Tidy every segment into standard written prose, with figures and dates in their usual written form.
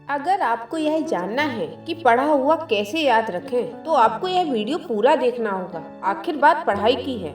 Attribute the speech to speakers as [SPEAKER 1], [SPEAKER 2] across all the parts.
[SPEAKER 1] अगर आपको यह जानना है कि पढ़ा हुआ कैसे याद रखें, तो आपको यह वीडियो पूरा देखना होगा। आखिर बात पढ़ाई की है।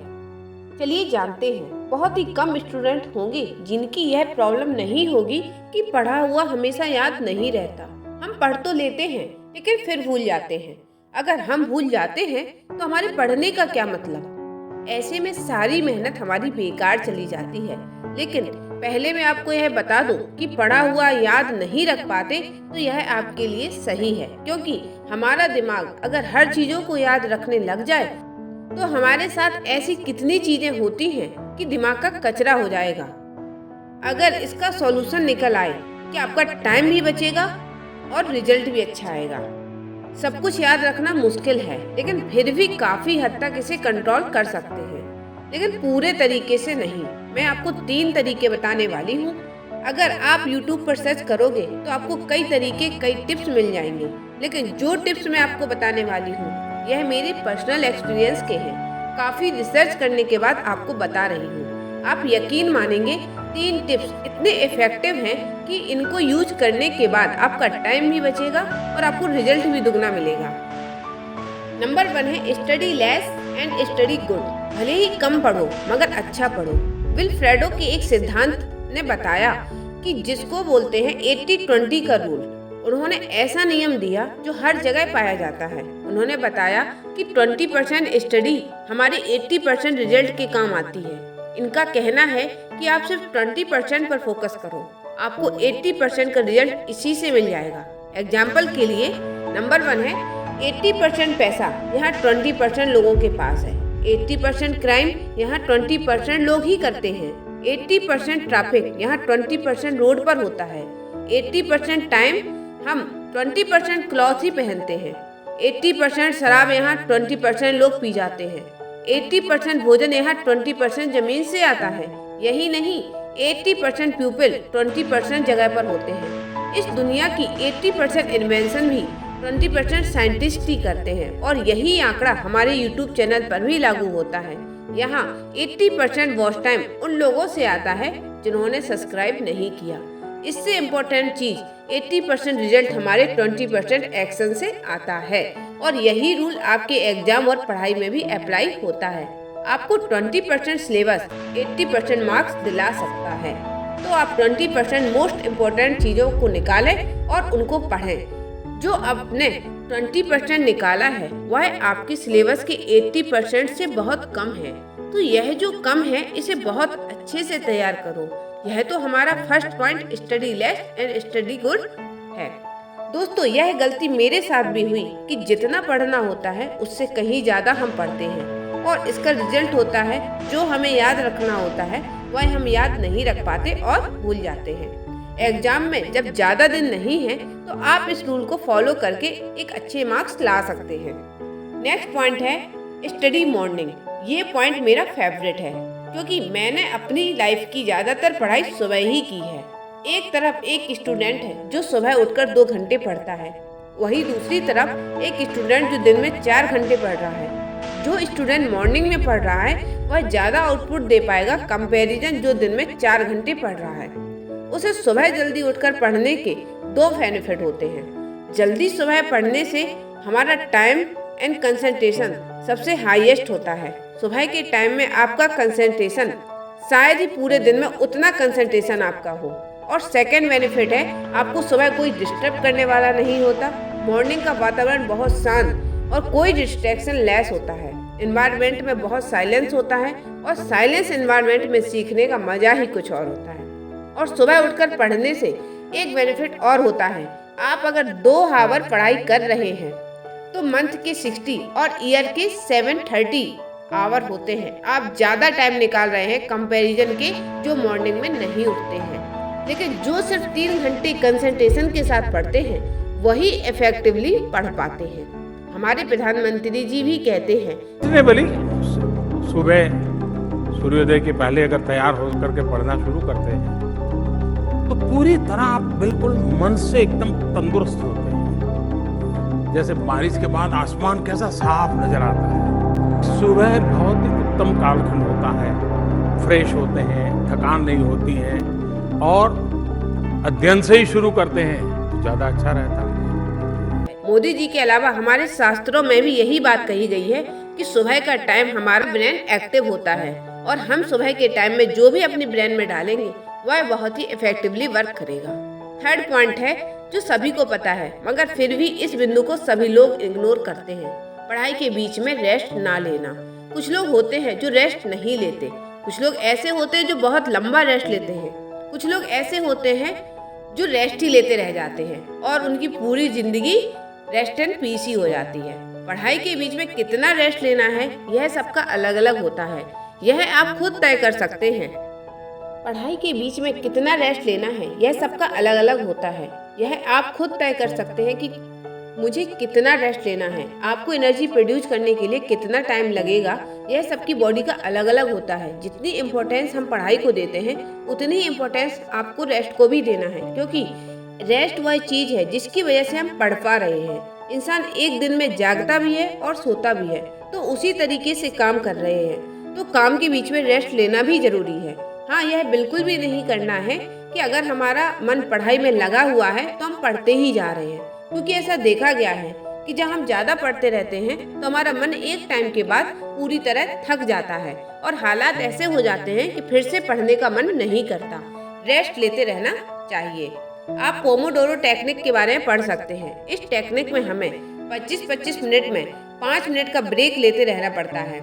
[SPEAKER 1] चलिए जानते हैं। बहुत ही कम स्टूडेंट होंगे जिनकी यह प्रॉब्लम नहीं होगी कि पढ़ा हुआ हमेशा याद नहीं रहता। हम पढ़ तो लेते हैं लेकिन फिर भूल जाते हैं। अगर हम भूल जाते हैं तो हमारे पढ़ने का क्या मतलब? ऐसे में सारी मेहनत हमारी बेकार चली जाती है। लेकिन पहले मैं आपको यह बता दूं कि पढ़ा हुआ याद नहीं रख पाते तो यह आपके लिए सही है, क्योंकि हमारा दिमाग अगर हर चीजों को याद रखने लग जाए तो हमारे साथ ऐसी कितनी चीजें होती हैं कि दिमाग का कचरा हो जाएगा। अगर इसका सॉल्यूशन निकल आए कि आपका टाइम भी बचेगा और रिजल्ट भी अच्छा आएगा। सब कुछ याद रखना मुश्किल है, लेकिन फिर भी काफी हद तक इसे कंट्रोल कर सकते हैं, लेकिन पूरे तरीके से नहीं। मैं आपको 3 तरीके बताने वाली हूँ। अगर आप YouTube पर सर्च करोगे तो आपको कई तरीके, कई टिप्स मिल जाएंगे, लेकिन जो टिप्स मैं आपको बताने वाली हूँ यह मेरे पर्सनल एक्सपीरियंस के हैं। काफी रिसर्च करने के बाद आपको बता रही हूँ। आप यकीन मानेंगे, 3 टिप्स इतने इफेक्टिव हैं कि इनको यूज करने के बाद आपका टाइम भी बचेगा और आपको रिजल्ट भी दुगना मिलेगा। नंबर 1 है study less and study good. भले ही कम पढ़ो मगर अच्छा पढ़ो। विल्फ्रेडो के एक सिद्धांत ने बताया कि जिसको बोलते हैं 80-20 का रूल। उन्होंने ऐसा नियम दिया जो हर जगह पाया जाता है। उन्होंने बताया कि 20% स्टडी हमारे 80% रिजल्ट के काम आती है। इनका कहना है कि आप सिर्फ 20% पर फोकस करो, आपको 80% का रिजल्ट इसी से मिल जाएगा। एग्जाम्पल के लिए नंबर 1 है 80% पैसा यहाँ 20% लोगों के पास है। 80% क्राइम यहाँ 20% लोग ही करते हैं। 80% ट्रैफिक यहाँ 20% रोड पर होता है। 80% टाइम हम 20% क्लॉथ ही पहनते हैं। 80% शराब यहाँ 20% लोग पी जाते हैं। 80% भोजन यहाँ 20% जमीन से आता है। यही नहीं, 80% पीपल 20% जगह पर होते हैं। इस दुनिया की 80% इन्वेंशन भी 20% साइंटिस्ट ही करते हैं, और यही आंकड़ा हमारे YouTube चैनल पर भी लागू होता है। यहाँ 80% वॉच टाइम उन लोगों से आता है जिन्होंने सब्सक्राइब नहीं किया। इससे इम्पोर्टेंट चीज 80% रिजल्ट हमारे 20% एक्शन से आता है, और यही रूल आपके एग्जाम और पढ़ाई में भी अप्लाई होता है। आपको 20% सिलेबस 80% मार्क्स दिला सकता है, तो आप 20% मोस्ट इम्पोर्टेंट चीजों को निकालें और उनको पढ़ें। जो आपने 20% निकाला है वह आपकी सिलेबस के 80% से बहुत कम है, तो यह जो कम है इसे बहुत अच्छे से तैयार करो। यह तो हमारा first point study less and study good है। दोस्तों, यह गलती मेरे साथ भी हुई कि जितना पढ़ना होता है उससे कहीं ज्यादा हम पढ़ते हैं, और इसका रिजल्ट होता है जो हमें याद रखना होता है वह हम याद नहीं रख पाते और भूल जाते हैं। एग्जाम में जब ज्यादा दिन नहीं है तो आप इस रूल को फॉलो करके एक अच्छे मार्क्स ला सकते हैं। नेक्स्ट पॉइंट है स्टडी मॉर्निंग। ये पॉइंट मेरा फेवरेट है, क्योंकि मैंने अपनी लाइफ की ज्यादातर पढ़ाई सुबह ही की है। एक तरफ एक स्टूडेंट है जो सुबह उठकर 2 घंटे पढ़ता है, वही दूसरी तरफ एक स्टूडेंट जो दिन में 4 घंटे पढ़ रहा है। जो स्टूडेंट मॉर्निंग में पढ़ रहा है वह ज्यादा आउटपुट दे पाएगा कंपैरिजन जो दिन में 4 घंटे पढ़ रहा है। उसे सुबह जल्दी उठकर पढ़ने के 2 बेनिफिट होते हैं। जल्दी सुबह पढ़ने से हमारा टाइम एंड कंसंट्रेशन सबसे हाईएस्ट होता है। सुबह के टाइम में आपका कंसंट्रेशन शायद ही पूरे दिन में उतना कंसंट्रेशन आपका हो। और सेकंड बेनिफिट है, आपको सुबह कोई डिस्टर्ब करने वाला नहीं होता। मॉर्निंग का वातावरण बहुत शांत और कोई डिस्ट्रैक्शन लेस होता है। एनवायरनमेंट में बहुत साइलेंस होता है, और साइलेंस एनवायरनमेंट में सीखने का मजा ही कुछ और होता है। और सुबह उठकर पढ़ने से एक बेनिफिट और होता है। आप अगर 2 आवर पढ़ाई कर रहे हैं तो मंथ के 60 और ईयर के 730 आवर होते हैं। आप ज्यादा टाइम निकाल रहे हैं कंपैरिजन के जो मॉर्निंग में नहीं उठते हैं। लेकिन जो सिर्फ 3 घंटे कंसंट्रेशन के साथ पढ़ते हैं वही इफेक्टिवली पढ़ पाते हैं। हमारे प्रधानमंत्री जी भी कहते हैं,
[SPEAKER 2] बोली सुबह सूर्योदय के पहले अगर तैयार हो करके पढ़ना शुरू करते हैं तो पूरी तरह आप बिल्कुल मन से एकदम तंदुरुस्त होते हैं। जैसे बारिश के बाद आसमान कैसा साफ नजर आता है। सुबह बहुत ही उत्तम कालखंड होता है, फ्रेश होते हैं, थकान नहीं होती है, और अध्ययन से ही शुरू करते हैं तो ज़्यादा अच्छा रहता है।
[SPEAKER 1] मोदी जी के अलावा हमारे शास्त्रों में भी यही बात कही गई है कि सुबह का टाइम हमारा ब्रेन एक्टिव होता है और हम सुबह के टाइम में जो भी अपनी ब्रेन में डालेंगे वह बहुत ही इफेक्टिवली वर्क करेगा। थर्ड पॉइंट है जो सभी को पता है मगर फिर भी इस बिंदु को सभी लोग इग्नोर करते हैं, पढ़ाई के बीच में रेस्ट ना लेना। कुछ लोग होते हैं जो रेस्ट नहीं लेते, कुछ लोग ऐसे होते हैं जो बहुत लंबा रेस्ट लेते हैं, कुछ लोग ऐसे होते हैं जो रेस्ट ही लेते रह जाते हैं और उनकी पूरी जिंदगी रेस्ट एंड पीस ही हो जाती है। पढ़ाई के बीच में कितना रेस्ट लेना है यह सबका अलग अलग होता है, यह आप खुद तय कर सकते हैं। पढ़ाई के बीच में कितना रेस्ट लेना है यह सबका अलग अलग होता है, यह आप खुद तय कर सकते हैं कि मुझे कितना रेस्ट लेना है। आपको एनर्जी प्रोड्यूस करने के लिए कितना टाइम लगेगा यह सबकी बॉडी का अलग अलग होता है। जितनी इम्पोर्टेंस हम पढ़ाई को देते हैं उतनी ही इम्पोर्टेंस आपको रेस्ट को भी देना है, क्योंकि रेस्ट वह चीज है जिसकी वजह से हम पढ़ पा रहे हैं। इंसान एक दिन में जागता भी है और सोता भी है, तो उसी तरीके से काम कर रहे हैं, तो काम के बीच में रेस्ट लेना भी जरूरी है। हाँ, यह बिल्कुल भी नहीं करना है कि अगर हमारा मन पढ़ाई में लगा हुआ है तो हम पढ़ते ही जा रहे हैं, क्योंकि ऐसा देखा गया है कि जब हम ज्यादा पढ़ते रहते हैं तो हमारा मन एक टाइम के बाद पूरी तरह थक जाता है और हालात ऐसे हो जाते हैं कि फिर से पढ़ने का मन नहीं करता। रेस्ट लेते रहना चाहिए। आप पोमोडोरो टेक्निक के बारे में पढ़ सकते हैं। इस टेक्निक में हमें 25-25 मिनट में 5 मिनट का ब्रेक लेते रहना पड़ता है।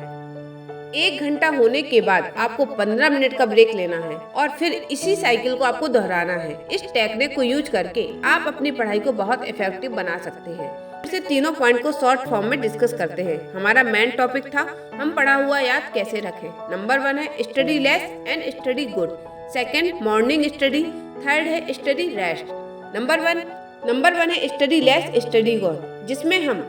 [SPEAKER 1] 1 घंटा होने के बाद आपको 15 मिनट का ब्रेक लेना है और फिर इसी साइकिल को आपको दोहराना है। इस टेक्निक को यूज करके आप अपनी पढ़ाई को बहुत इफेक्टिव बना सकते हैं। फिर से तीनों पॉइंट को शॉर्ट फॉर्म में डिस्कस करते हैं। हमारा मेन टॉपिक था हम पढ़ा हुआ याद कैसे रखें। नंबर 1 है study less and study good. Second, morning study. Third है स्टडी रेस्ट। नंबर वन है स्टडी लेस स्टडी गुड, जिसमें हम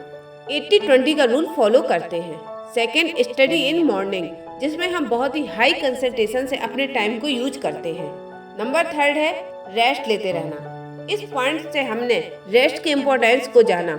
[SPEAKER 1] 80-20 का रूल फॉलो करते हैं। सेकंड, स्टडी इन मॉर्निंग, जिसमें हम बहुत ही हाई कंसंट्रेशन से अपने टाइम को यूज करते हैं। नंबर 3 है रेस्ट लेते रहना। इस पॉइंट से हमने रेस्ट के इम्पोर्टेंस को जाना।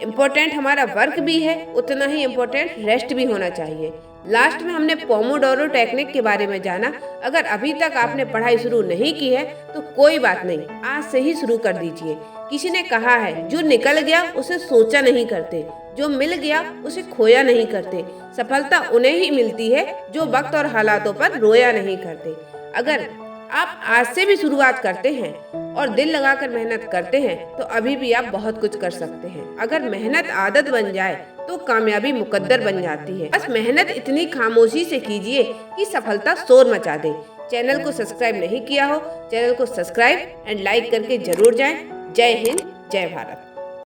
[SPEAKER 1] इम्पोर्टेंट हमारा वर्क भी है, उतना ही इम्पोर्टेंट रेस्ट भी होना चाहिए। लास्ट में हमने पोमोडोरो टेक्निक के बारे में जाना। अगर अभी तक आपने पढ़ाई शुरू नहीं की है तो कोई बात नहीं, आज से ही शुरू कर दीजिए। किसी ने कहा है जो निकल गया उसे सोचा नहीं करते, जो मिल गया उसे खोया नहीं करते। सफलता उन्हें ही मिलती है जो वक्त और हालातों पर रोया नहीं करते। अगर आप आज से भी शुरुआत करते हैं और दिल लगाकर मेहनत करते हैं तो अभी भी आप बहुत कुछ कर सकते हैं। अगर मेहनत आदत बन जाए तो कामयाबी मुकद्दर बन जाती है। बस मेहनत इतनी खामोशी से कीजिए कि सफलता शोर मचा दे। चैनल को सब्सक्राइब नहीं किया हो, चैनल को सब्सक्राइब एंड लाइक करके जरूर जाएं। जय हिंद, जय भारत।